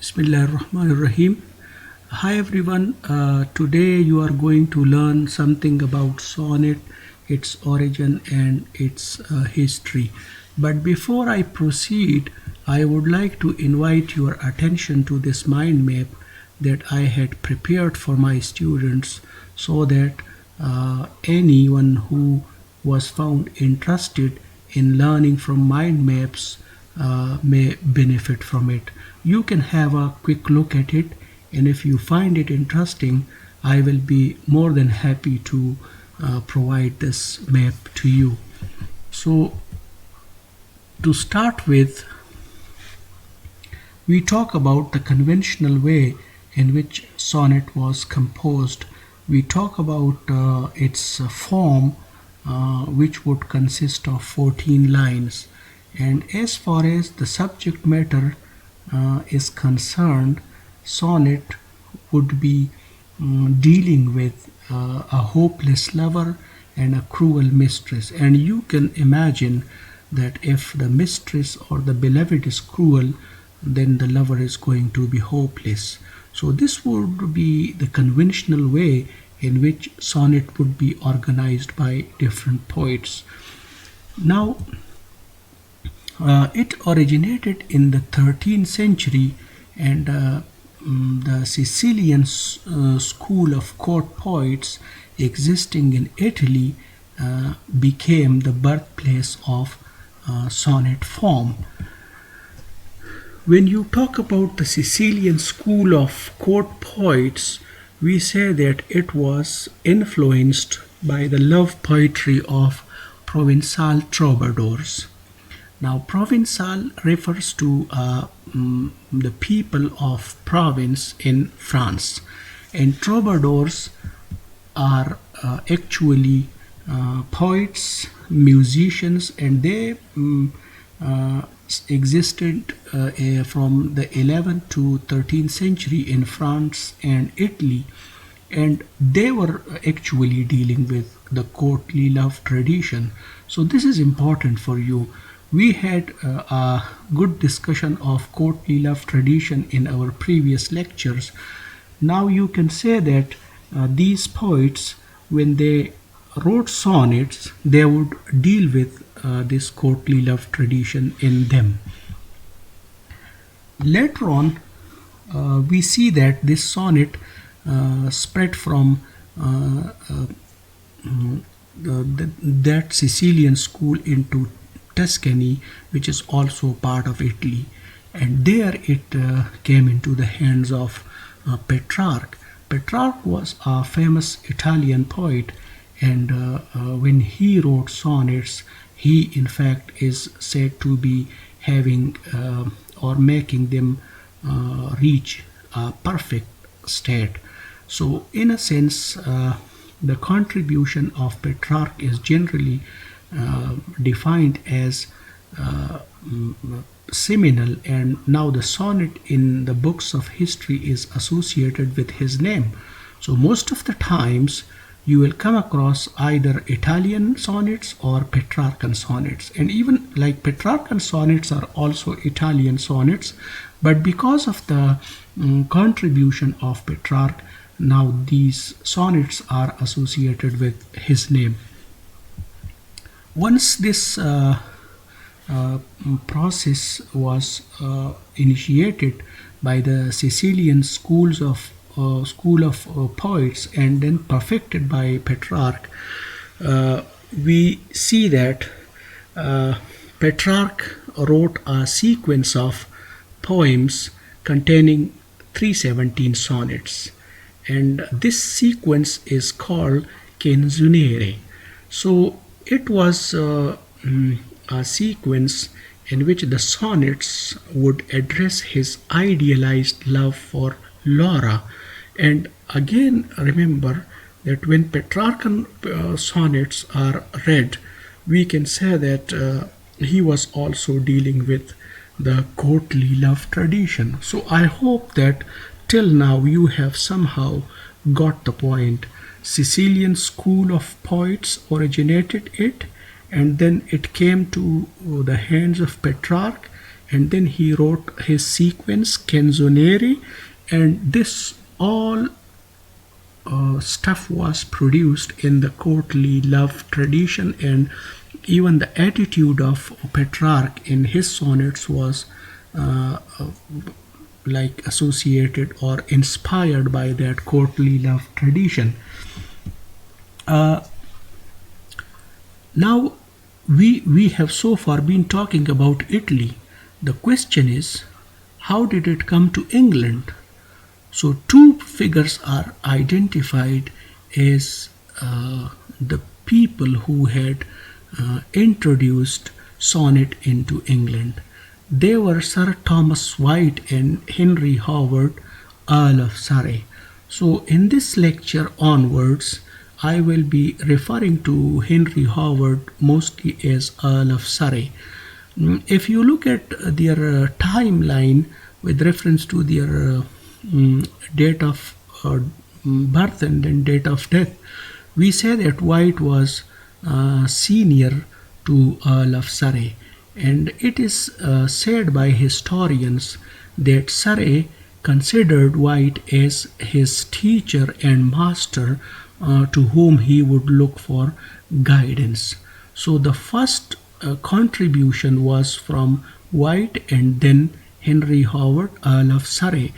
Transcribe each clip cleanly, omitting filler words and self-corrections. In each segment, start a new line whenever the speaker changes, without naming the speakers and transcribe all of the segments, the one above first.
Bismillahirrahmanirrahim. Hi everyone. Today you are going to learn something about sonnet, its origin and its history. But before I proceed, I would like to invite your attention to this mind map that I had prepared for my students so that anyone who was found interested in learning from mind maps may benefit from it. You can have a quick look at it, and if you find it interesting, I will be more than happy to provide this map to you. So, to start with, we talk about the conventional way in which sonnet was composed. We talk about its form, which would consist of 14 lines. And as far as the subject matter is concerned, sonnet would be dealing with a hopeless lover and a cruel mistress. And you can imagine that if the mistress or the beloved is cruel, then the lover is going to be hopeless. So this would be the conventional way in which sonnet would be organized by different poets. Now, it originated in the 13th century, and the Sicilian School of court poets existing in Italy became the birthplace of sonnet form. When you talk about the Sicilian School of court poets, we say that it was influenced by the love poetry of Provençal troubadours. Now, Provençal refers to the people of Provence in France, and troubadours are actually poets, musicians, and they existed from the 11th to 13th century in France and Italy, and they were actually dealing with the courtly love tradition. So this is important for you. We had a good discussion of courtly love tradition in our previous lectures. Now you can say that these poets, when they wrote sonnets, they would deal with this courtly love tradition in them. Later on, we see that this sonnet spread from that Sicilian school into Tuscany, which is also part of Italy, and there it came into the hands of Petrarch. Petrarch was a famous Italian poet, and when he wrote sonnets, he in fact is said to be having or making them reach a perfect state. So in a sense, the contribution of Petrarch is generally defined as seminal, and now the sonnet in the books of history is associated with his name. So most of the times you will come across either Italian sonnets or Petrarchan sonnets, and even like Petrarchan sonnets are also Italian sonnets, but because of the contribution of Petrarch, now these sonnets are associated with his name. Once this process was initiated by the Sicilian school of poets and then perfected by Petrarch, we see that Petrarch wrote a sequence of poems containing 317 sonnets, and this sequence is called Canzoniere. So it was a sequence in which the sonnets would address his idealized love for Laura. And again, remember that when Petrarchan sonnets are read, we can say that he was also dealing with the courtly love tradition. So I hope that till now you have somehow got the point. Sicilian school of poets originated it, and then it came to the hands of Petrarch, and then he wrote his sequence Canzoniere, and this all stuff was produced in the courtly love tradition, and even the attitude of Petrarch in his sonnets was uh, uh, like associated or inspired by that courtly love tradition. Uh, Now we have so far been talking about Italy. The question is, how did it come to England? So two figures are identified as the people who had introduced sonnet into England. They were Sir Thomas Wyatt and Henry Howard, Earl of Surrey. So in this lecture onwards, I will be referring to Henry Howard mostly as Earl of Surrey. If you look at their timeline with reference to their date of birth and then date of death, we say that White was senior to Earl of Surrey, and it is said by historians that Surrey considered White as his teacher and master to whom he would look for guidance. So the first contribution was from White and then Henry Howard, Earl of Surrey.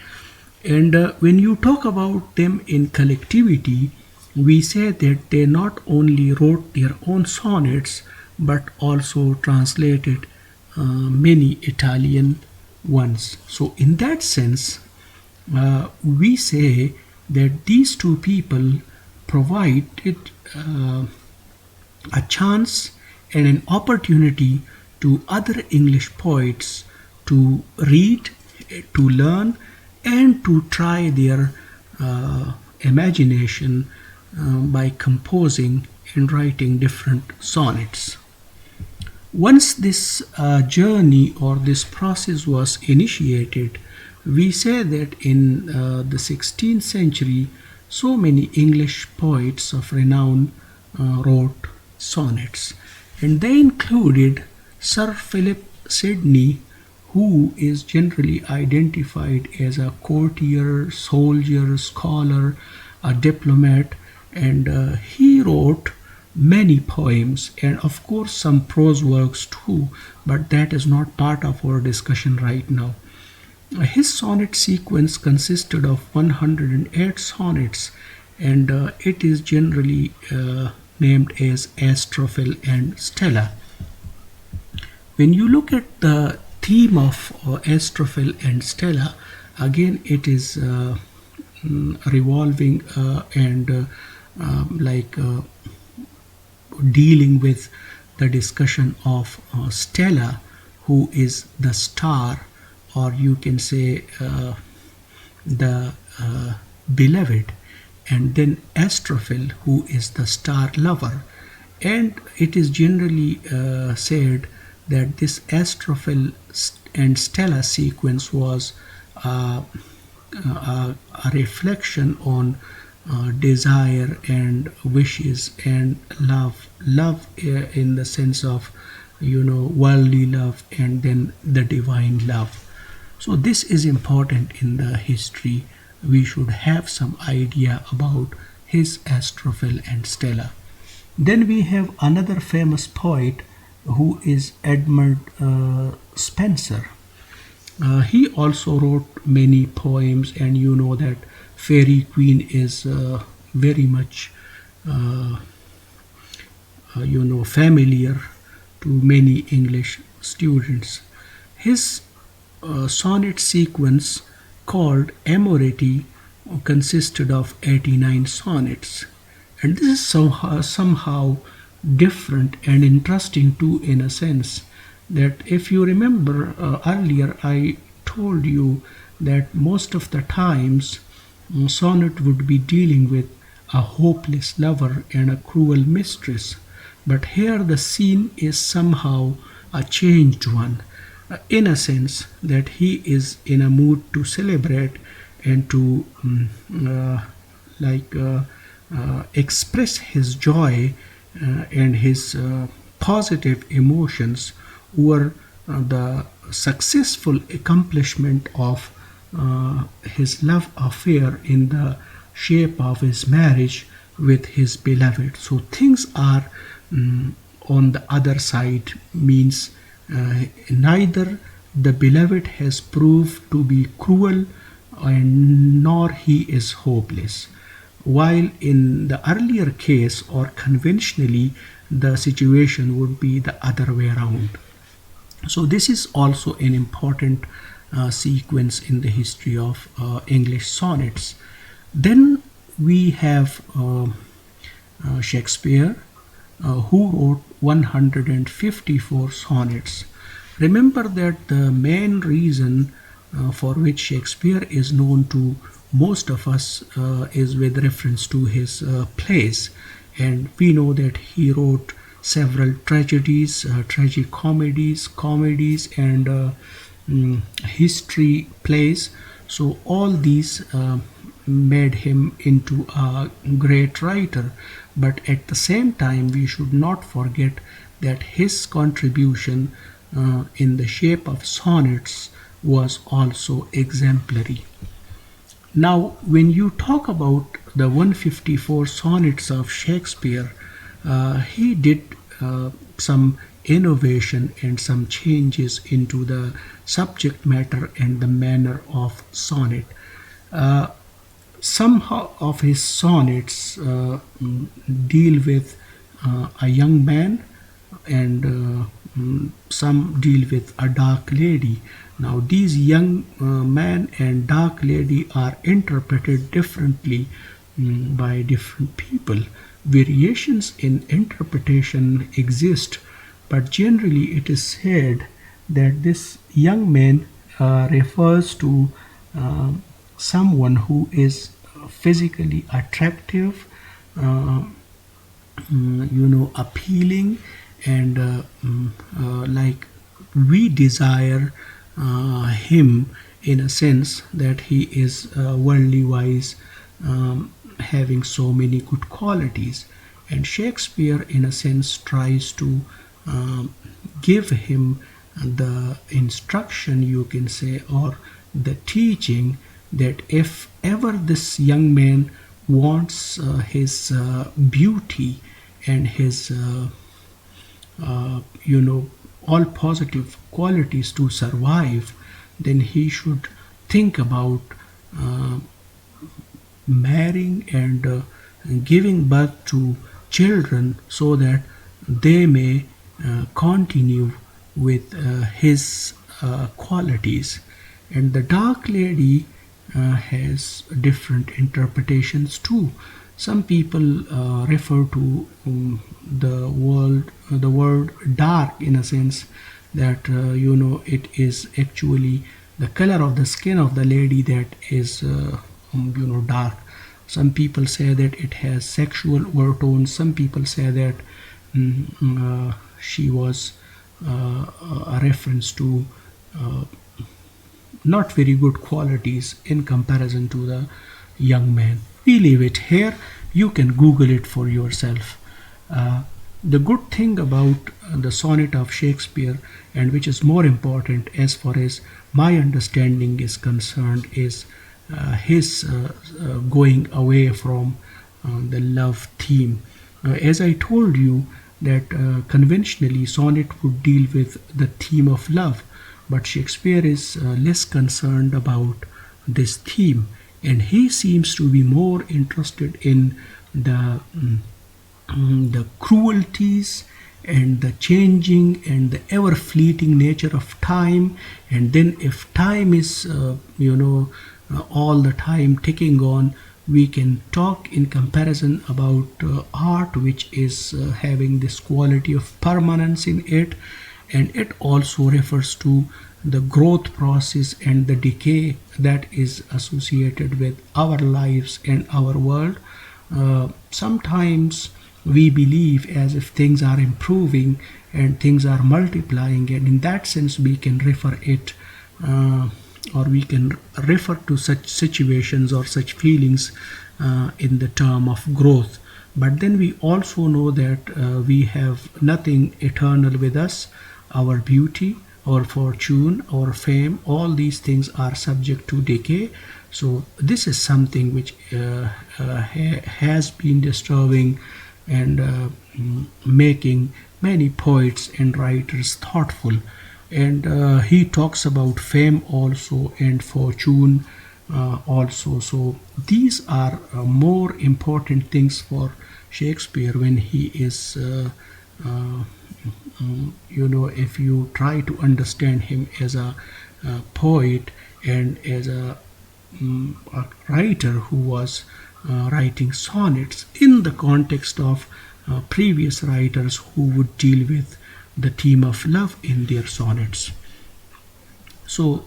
And when you talk about them in collectivity, we say that they not only wrote their own sonnets but also translated many Italian ones. So, in that sense, we say that these two people provided a chance and an opportunity to other English poets to read, to learn, and to try their imagination by composing and writing different sonnets. Once this journey or this process was initiated, we say that in the 16th century, so many English poets of renown wrote sonnets, and they included Sir Philip Sidney, who is generally identified as a courtier, soldier, scholar, a diplomat, and he wrote many poems and, of course, some prose works too, but that is not part of our discussion right now. His sonnet sequence consisted of 108 sonnets, and it is generally named as Astrophel and Stella. When you look at the theme of Astrophel and Stella, again it is revolving and like dealing with the discussion of Stella, who is the star, or you can say the beloved, and then Astrophel, who is the star lover. And it is generally said that this Astrophel and Stella sequence was a reflection on desire and wishes and love in the sense of, worldly love and then the divine love. So this is important in the history. We should have some idea about his Astrophel and Stella. Then we have another famous poet who is Edmund Spenser. He also wrote many poems, and you know that Fairy Queen is very much familiar to many English students. His sonnet sequence called Amoretti consisted of 89 sonnets, and this is somehow different and interesting too, in a sense that if you remember earlier I told you that most of the times sonnet would be dealing with a hopeless lover and a cruel mistress, but here the scene is somehow a changed one, in a sense that he is in a mood to celebrate and to express his joy and his positive emotions over the successful accomplishment of his love affair in the shape of his marriage with his beloved. So things are on the other side, means neither the beloved has proved to be cruel and nor he is hopeless. While in the earlier case or conventionally, the situation would be the other way around. So this is also an important sequence in the history of English sonnets. Then we have Shakespeare, who wrote 154 sonnets. Remember that the main reason for which Shakespeare is known to most of us is with reference to his plays, and we know that he wrote several tragedies, tragicomedies, comedies, and history plays. So all these made him into a great writer, but at the same time we should not forget that his contribution in the shape of sonnets was also exemplary. Now, when you talk about the 154 sonnets of Shakespeare, he did some innovation and some changes into the subject matter and the manner of sonnet. Some of his sonnets deal with a young man, and some deal with a dark lady. Now, these young man and dark lady are interpreted differently by different people. Variations in interpretation exist, but generally it is said that this young man refers to someone who is physically attractive, appealing, and like we desire him in a sense that he is worldly wise, having so many good qualities. And Shakespeare, in a sense, tries to give him the instruction, you can say, or the teaching that if ever this young man wants his beauty and his all positive qualities to survive, then he should think about marrying and giving birth to children so that they may continue with his qualities. And the dark lady has different interpretations too. Some people refer to the word dark in a sense that it is actually the color of the skin of the lady that is dark. Some people say that it has sexual overtones. Some people say that she was a reference to not very good qualities in comparison to the young man. We leave it here. You can Google it for yourself. The good thing about the sonnet of Shakespeare, and which is more important as far as my understanding is concerned, is his going away from the love theme. As I told you that conventionally sonnet would deal with the theme of love, but Shakespeare is less concerned about this theme, and he seems to be more interested in the cruelties and the changing and the ever fleeting nature of time. And then if time is all the time ticking on, we can talk in comparison about art, which is having this quality of permanence in it, and it also refers to the growth process and the decay that is associated with our lives and our world. Sometimes we believe as if things are improving and things are multiplying, and in that sense we can refer it or we can refer to such situations or such feelings in the term of growth. But then we also know that we have nothing eternal with us. Our beauty, our fortune, our fame, all these things are subject to decay. So this is something which has been disturbing and making many poets and writers thoughtful. And he talks about fame also and fortune also. So these are more important things for Shakespeare when he is if you try to understand him as a poet and as a writer who was writing sonnets in the context of previous writers who would deal with the theme of love in their sonnets. So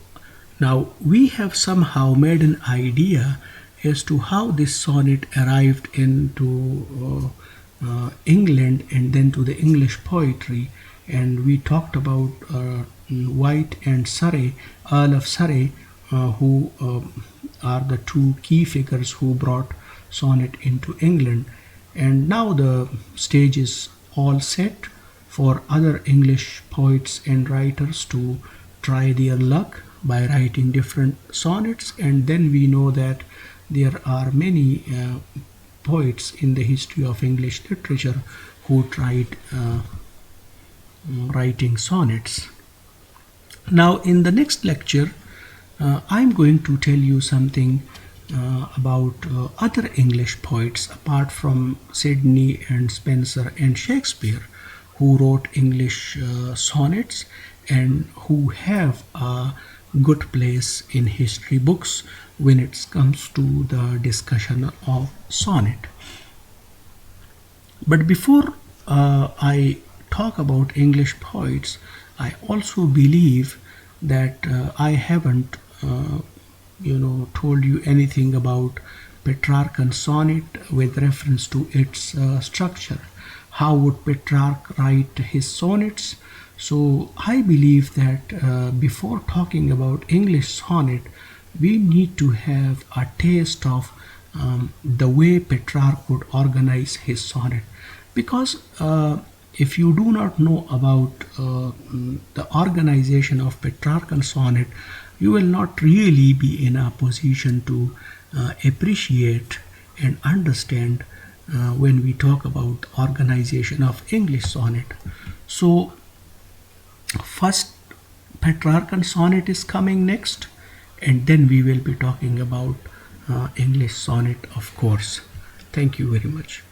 now we have somehow made an idea as to how this sonnet arrived into England and then to the English poetry. And we talked about Wyatt and Surrey, Earl of Surrey, who are the two key figures who brought sonnet into England. And now the stage is all set for other English poets and writers to try their luck by writing different sonnets. And then we know that there are many poets in the history of English literature who tried writing sonnets. Now in the next lecture I'm going to tell you something about other English poets apart from Sidney and Spenser and Shakespeare, who wrote English sonnets and who have a good place in history books when it comes to the discussion of sonnet. But before I talk about English poets, I also believe that I haven't told you anything about Petrarchan sonnet with reference to its structure. How would Petrarch write his sonnets? So I believe that before talking about English sonnet, we need to have a taste of the way Petrarch would organize his sonnet. Because if you do not know about the organization of Petrarchan sonnet, you will not really be in a position to appreciate and understand when we talk about organization of English sonnet. So first Petrarchan sonnet is coming next, and then we will be talking about English sonnet, of course. Thank you very much.